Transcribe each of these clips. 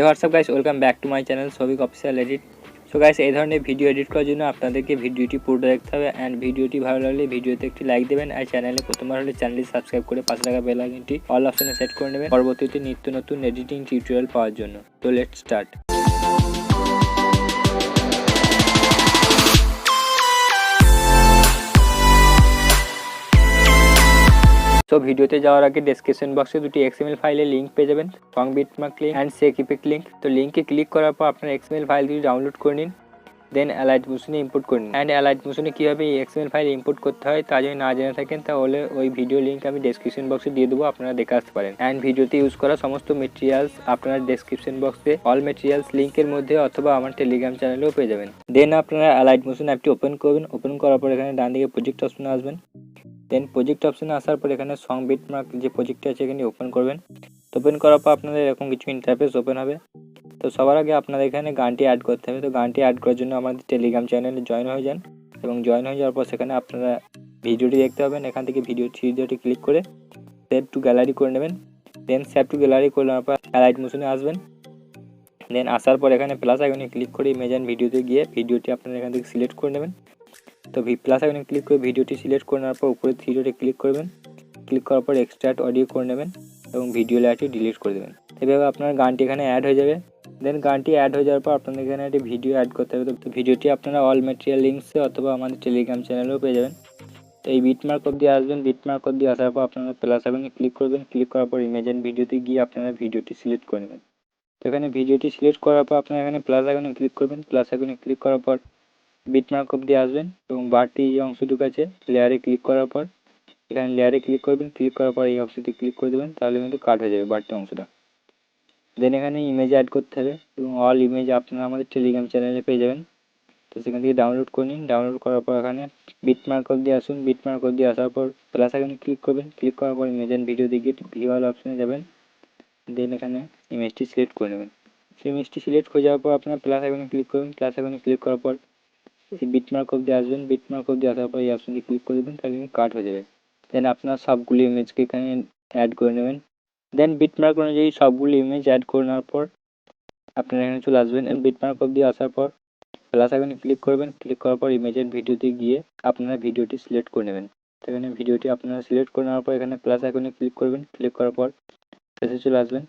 WhatsApp guys, welcome back to my channel Sabik official edit. So guys, এই ধরনের video edit করার জন্য আপনাদেরকে ভিডিওটি পুরোটা দেখতে হবে অ্যান্ড ভিডিওটি ভালো লাগলে ভিডিওতে একটি লাইক দেবেন আর চ্যানেলে প্রথমবার হলে চ্যানেলটি সাবস্ক্রাইব করে পাশে থাকা বেল আইকনটি অল অপশনে সেট করে নেবেন পরবর্তীতে নিত্য নতুন এডিটিং টিউটোরিয়াল পাওয়ার জন্য। তো লেটস স্টার্ট। তো ভিডিওতে যাওয়ার আগে ডেসক্রিপশন বক্সে দুটি এক্সএমএল ফাইলের লিঙ্ক পেয়ে যাবেন, সং বিটমার্ক লিঙ্ক অ্যান্ড সেক ইফেক্ট লিঙ্ক। তো লিঙ্কে ক্লিক করার পর আপনার এক্সএমএল ফাইল দুটি ডাউনলোড করে নিন, দেন অ্যালাইট মোশনে ইম্পোর্ট করে নিন। অ্যান্ড অ্যালাইট মোশনে কীভাবে এই এক্সএমএল ফাইল ইম্পোর্ট করতে হয় তা যদি না জেনে থাকেন তাহলে ওই ভিডিও লিঙ্ক আমি ডেসক্রিপশন বক্সে দিয়ে দেবো, আপনারা দেখে আসতে পারেন। অ্যান্ড ভিডিওতে ইউজ করা সমস্ত মেটেরিয়ালস আপনারা ডেসক্রিপশন বক্সে অল মেটেরিয়ালস লিঙ্কের মধ্যে অথবা আমার টেলিগ্রাম চ্যানেলেও পেয়ে যাবেন। দেন আপনারা অ্যালাইট মোশন অ্যাপটি ওপেন করবেন। ওপেন করার পর এখানে ডান দিকে প্রজেক্ট অপশনে আসবেন। দেন প্রজেক্ট অপশনে আসার পর এখানে সং বিটমার্ক যে প্রজেক্টটা আছে এখানে ওপেন করবেন। ওপেন করার পর আপনাদের এরকম কিছু ইন্টারফেস ওপেন হবে। তো সবার আগে আপনাদের এখানে গানটি অ্যাড করতে হবে। তো গানটি অ্যাড করার জন্য আমাদের টেলিগ্রাম চ্যানেলে জয়েন হয়ে যান এবং জয়েন হয়ে যাওয়ার পর সেখানে আপনারা ভিডিওটি দেখতে পাবেন। এখান থেকে ভিডিওটি ক্লিক করে সেভ টু গ্যালারি করে নেবেন। দেন সেভ টু গ্যালারি করে নেওয়ার পর অ্যালাইট মোশনে আসবেন। দেন আসার পর এখানে প্লাস আইকনে ক্লিক করে ইমেজ অ্যান্ড ভিডিওতে গিয়ে ভিডিওটি আপনারা এখান থেকে সিলেক্ট করে নেবেন। তো প্লাস আইকনে ক্লিক করে ভিডিওটি সিলেক্ট করে নেওয়ার পর উপরে থ্রিডটে ক্লিক করবেন। ক্লিক করার পর এক্সট্রাক্ট অডিও করে নেবেন এবং ভিডিও লেয়ারটি ডিলিট করে দেবেন। এভাবে আপনার গানটি এখানে অ্যাড হয়ে যাবে। দেন গানটি অ্যাড হয়ে যাওয়ার পর আপনাদের এখানে একটি ভিডিও অ্যাড করতে হবে। তো ভিডিওটি আপনারা অল ম্যাটেরিয়াল লিঙ্কসে অথবা আমাদের টেলিগ্রাম চ্যানেলেও পেয়ে যাবেন। তো এই বিটমার্ক অবধি আসবেন। বিটমার্ক অবধি আসার পর আপনারা প্লাস আইকনে ক্লিক করবেন। ক্লিক করার পর ইমেজ অ্যান্ড ভিডিওতে গিয়ে আপনারা ভিডিওটি সিলেক্ট করে নেবেন। তো এখানে ভিডিওটি সিলেক্ট করার পর আপনারা এখানে প্লাস আইকনে ক্লিক করবেন। প্লাস আইকনে ক্লিক করার পর বিটমার্ক অবধি আসবেন এবং বাড়তি যে অংশটুকু আছে লেয়ারে ক্লিক করার পর এখানে লেয়ারে ক্লিক করবেন। ক্লিক করার পর এই অপশনটি ক্লিক করে দেবেন, তাহলে কিন্তু কাট হয়ে যাবে বাড়তি অংশটা। দেন এখানে ইমেজ অ্যাড করতে হবে এবং অল ইমেজ আপনারা আমাদের টেলিগ্রাম চ্যানেলে পেয়ে যাবেন। তো সেখান থেকে ডাউনলোড করে নিন। ডাউনলোড করার পর এখানে বিটমার্ক অবধি আসুন। বিটমার্ক অবধি আসার পর প্লাস এখানে ক্লিক করবেন। ক্লিক করার পর ইমেজ অ্যান্ড ভিডিও দিকে ভিউ অল অপশনে যাবেন। দেন এখানে ইমেজটি সিলেক্ট করে নেবেন। সেই ইমেজটি সিলেক্ট হয়ে যাওয়ার পর আপনার প্লাস আইকনে ক্লিক করবেন। প্লাস আইকনে ক্লিক করার পর এই বিটমার্ক অবধি আসবেন। বিটমার্ক অবধি আসার পর এই অপশনটি ক্লিক করে দেবেন, তাহলে কাট হয়ে যাবে। দেন আপনার সবগুলি ইমেজকে এখানে অ্যাড করে নেবেন। দেন বিটমার্ক অনুযায়ী সবগুলি ইমেজ অ্যাড করে নেওয়ার পর আপনারা এখানে চলে আসবেন। বিটমার্ক অবধি আসার পর প্লাস আইকনে ক্লিক করবেন। ক্লিক করার পর ইমেজের ভিডিওতে গিয়ে আপনারা ভিডিওটি সিলেক্ট করে নেবেন। তো এখানে ভিডিওটি আপনারা সিলেক্ট করে নেওয়ার পর এখানে প্লাস আইকনে ক্লিক করবেন। ক্লিক করার পর শেষে চলে আসবেন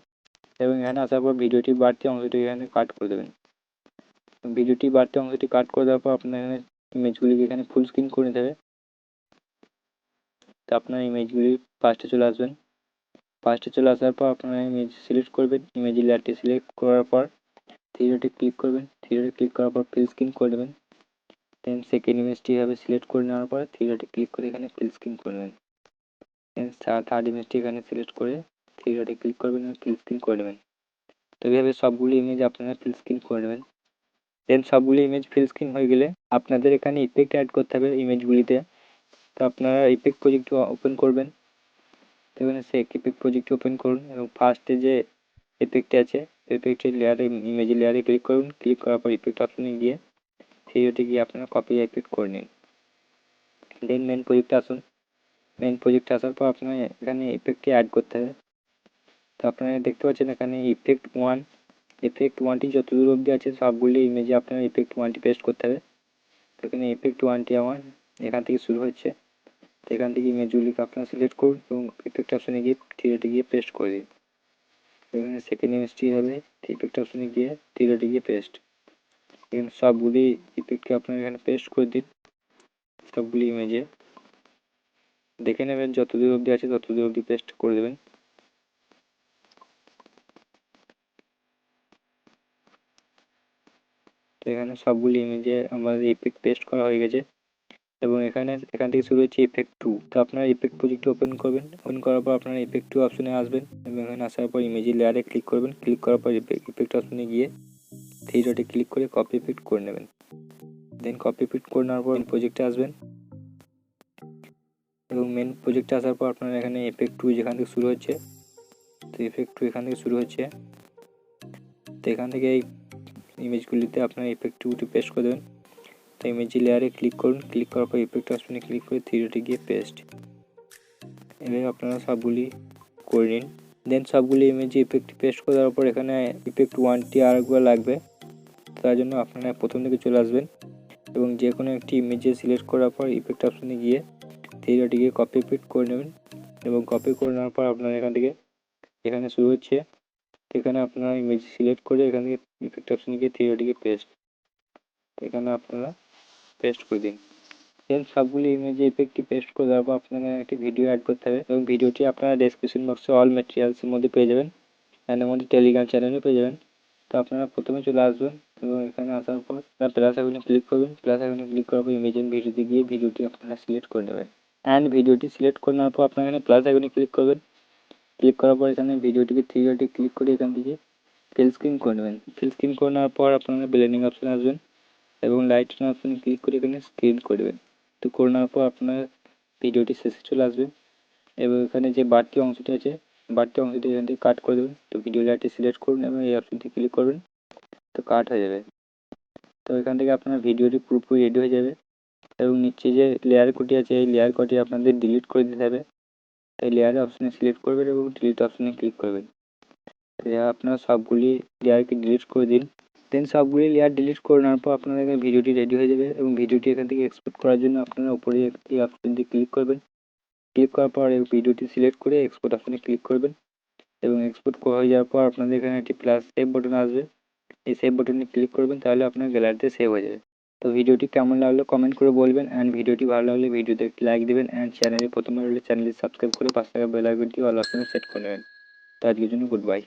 এবং এখানে আসার পর ভিডিওটি বাড়তি অংশটি এখানে কাট করে দেবেন। ভিডিওটি বাড়তি অংশটি কাট করে দেওয়ার পর আপনার এখানে ইমেজগুলিকে এখানে ফুল স্ক্রিন করে নিতে হবে। তো আপনার ইমেজগুলি ফার্স্টে চলে আসবেন। ফার্স্টে চলে আসার পর আপনারা ইমেজ সিলেক্ট করবেন। ইমেজ লেয়ারটি সিলেক্ট করার পর থ্রিডটে ক্লিক করবেন। থ্রিডটে ক্লিক করার পর ফুল স্ক্রিন করে দেবেন। দেন সেকেন্ড ইমেজটি এভাবে সিলেক্ট করে নেওয়ার পর থ্রিডটে ক্লিক করে এখানে ফুল স্ক্রিন করে নেবেন। দেন থার্ড ইমেজটি এখানে সিলেক্ট করে থ্রিডটে ক্লিক করবেন এবং ফুল স্ক্রিন করে নেবেন। তো এইভাবে সবগুলি ইমেজ আপনারা ফুল স্ক্রিন করে নেবেন। দেন সবগুলি ইমেজ ফুল স্ক্রিন হয়ে গেলে আপনাদের এখানে ইফেক্ট অ্যাড করতে হবে ইমেজগুলিতে। তো আপনারা ইফেক্ট প্রজেক্ট ওপেন করবেন। তো এখানে সেক ইফেক্ট প্রজেক্ট ওপেন করুন এবং ফার্স্টে যে ইফেক্টটি আছে ইফেক্টের লেয়ারে ইমেজের লেয়ারে ক্লিক করুন। ক্লিক করার পর ইফেক্ট অপশনে গিয়ে থ্রিডটে গিয়ে আপনারা কপি ইফেক্ট করে নিন। দেন মেন প্রজেক্টে আসুন। মেন প্রজেক্টে আসার পর আপনারা এখানে ইফেক্টটি অ্যাড করতে হবে। তো আপনারা দেখতে পাচ্ছেন এখানে ইফেক্ট ওয়ানটি যত দূর অবধি আছে সবগুলি ইমেজে আপনার ইফেক্ট ওয়ানটি পেস্ট করতে হবে। তো এখানে ইফেক্ট ওয়ানটি আমার এখান থেকে শুরু হচ্ছে। তো এখান থেকে ইমেজগুলিকে আপনারা সিলেক্ট করুন এবং ইফেক্ট অপশনে গিয়ে থ্রিডটে গিয়ে পেস্ট করে দিন। এখানে সেকেন্ড ইমেজটি হবে ইফেক্ট অপশনে গিয়ে থ্রিডটে গিয়ে পেস্ট। এখানে সবগুলি ইফেক্টকে আপনারা এখানে পেস্ট করে দিন সবগুলি ইমেজে। দেখে নেবেন যত দূর অবধি আছে তত দূর অবধি পেস্ট করে দেবেন। তো এখানে সবগুলি ইমেজে আমাদের ইফেক্ট পেস্ট করা হয়ে গেছে এবং এখান থেকে শুরু হচ্ছে ইফেক্ট টু। তো আপনারা ইফেক্ট প্রজেক্টটি ওপেন করবেন। ওপেন করার পর আপনারা ইফেক্ট টু অপশনে আসবেন এবং এখানে আসার পর ইমেজের লেয়ারে ক্লিক করবেন। ক্লিক করার পর ইফেক্ট অপশনে গিয়ে থ্রিডটে ক্লিক করে কপি ইফেক্ট করে নেবেন। দেন কপি ইফেক্ট করে নেওয়ার পর প্রজেক্টে আসবেন এবং মেন প্রজেক্টে আসার পর আপনারা এখানে ইফেক্ট টু যেখান থেকে শুরু হচ্ছে, তো ইফেক্ট টু এখান থেকে শুরু হচ্ছে। তো এখান থেকে এই ইমেজগুলিতে আপনারা ইফেক্ট টুটি পেস্ট করে দেবেন। তো ইমেজ লেয়ারে ক্লিক করুন। ক্লিক করার পর ইফেক্ট অপশনে ক্লিক করে থ্রিডটে গিয়ে পেস্ট। এভাবে আপনারা সবগুলি করে নিন। দেন সবগুলি ইমেজে ইফেক্ট পেস্ট করার পর এখানে ইফেক্ট 1টি আরেকবার লাগবে। তার জন্য আপনারা প্রথম দিকে চলে আসবেন এবং যে কোনো একটি ইমেজে সিলেক্ট করার পর ইফেক্ট অপশনে গিয়ে থিওরিটিকে কপি পেস্ট করে নেবেন এবং কপি করে নেওয়ার পর আপনারা এখান থেকে এখানে শুরু হচ্ছে, এখানে আপনারা ইমেজ সিলেক্ট করে এখান থেকে ইফেক্ট অপশনে গিয়ে থিওরিটিকে পেস্ট, এখানে আপনারা পেস্ট করে দিন। দেন সবগুলি ইমেজে ইফেক্টটি পেস্ট করে দেওয়ার পর আপনারা একটি ভিডিও অ্যাড করতে হবে এবং ভিডিওটি আপনারা ডেসক্রিপশন বক্সে অল ম্যাটেরিয়ালসের মধ্যে পেয়ে যাবেন অ্যান্ড এর মধ্যে টেলিগ্রাম চ্যানেলও পেয়ে যাবেন। তো আপনারা প্রথমে চলে আসবেন এবং এখানে আসার পর প্লাস আইকনে ক্লিক করবেন। প্লাস আইকনে ক্লিক করার পর ইমেজ এন্ড ভিডিওতে গিয়ে ভিডিওটি আপনারা সিলেক্ট করে নেবেন অ্যান্ড ভিডিওটি সিলেক্ট করে নেওয়ার পর আপনারা এখানে প্লাস আইকনে ক্লিক করবেন। ক্লিক করার পর এখানে ভিডিওটিকে থ্রি ক্লিক করে এখান থেকে ফিল স্ক্রিন করে নেবেন। ফিল স্ক্রিন করে নেওয়ার পর আপনারা ব্লেন্ডিং অপশনে আসবেন এবং লাইটিং অপশনে ক্লিক করে এখানে স্ক্রিন করে দেবেন। তো করে নেওয়ার পর আপনার ভিডিওটি শেষে চলে আসবে এবং এখানে যে বাড়তি অংশটি আছে বাড়তি অংশটি এখান থেকে কাট করে দেবেন। তো ভিডিও লাইটটি সিলেক্ট করুন এবং এই অপশনটি ক্লিক করবেন, তো কাট হয়ে যাবে। তো এখান থেকে আপনার ভিডিওটি পুরোপুরি রেডি হয়ে যাবে এবং নিচে যে লেয়ার কোডটি আছে এই লেয়ার কোডটি আপনাদের ডিলিট করে দিতে হবে। তাই লেয়ার অপশনে সিলেক্ট করবেন এবং ডিলিট অপশনে ক্লিক করবেন। আপনারা সবগুলি লেয়ারকে ডিলিট করে দিন। দেন সবগুলি লেয়ার ডিলিট করে নেওয়ার পর আপনাদের ভিডিওটি রেডি হয়ে যাবে এবং ভিডিওটি এখান থেকে এক্সপোর্ট করার জন্য আপনারা উপরে এই অপশনটি ক্লিক করবেন। ক্লিক করার পর এই ভিডিওটি সিলেক্ট করে এক্সপোর্ট অপশনে ক্লিক করবেন এবং এক্সপোর্ট হয়ে যাওয়ার পর আপনাদের এখানে একটি প্লাস সেভ বাটন আসবে, এই সেভ বাটনে ক্লিক করবেন, তাহলে আপনার গ্যালারিতে সেভ হয়ে যাবে। তো ভিডিওটি কেমন লাগলো কমেন্ট করে বলবেন অ্যান্ড ভিডিওটি ভালো লাগলে ভিডিওতে একটি লাইক দেবেন অ্যান্ড চ্যানেলে প্রথমবার হলে চ্যানেলটি সাবস্ক্রাইব করে পাশে থাকা বেল আইকনটি অল অপশনে সেট করে নেবেন। তো আজকের জন্য গুড বাই।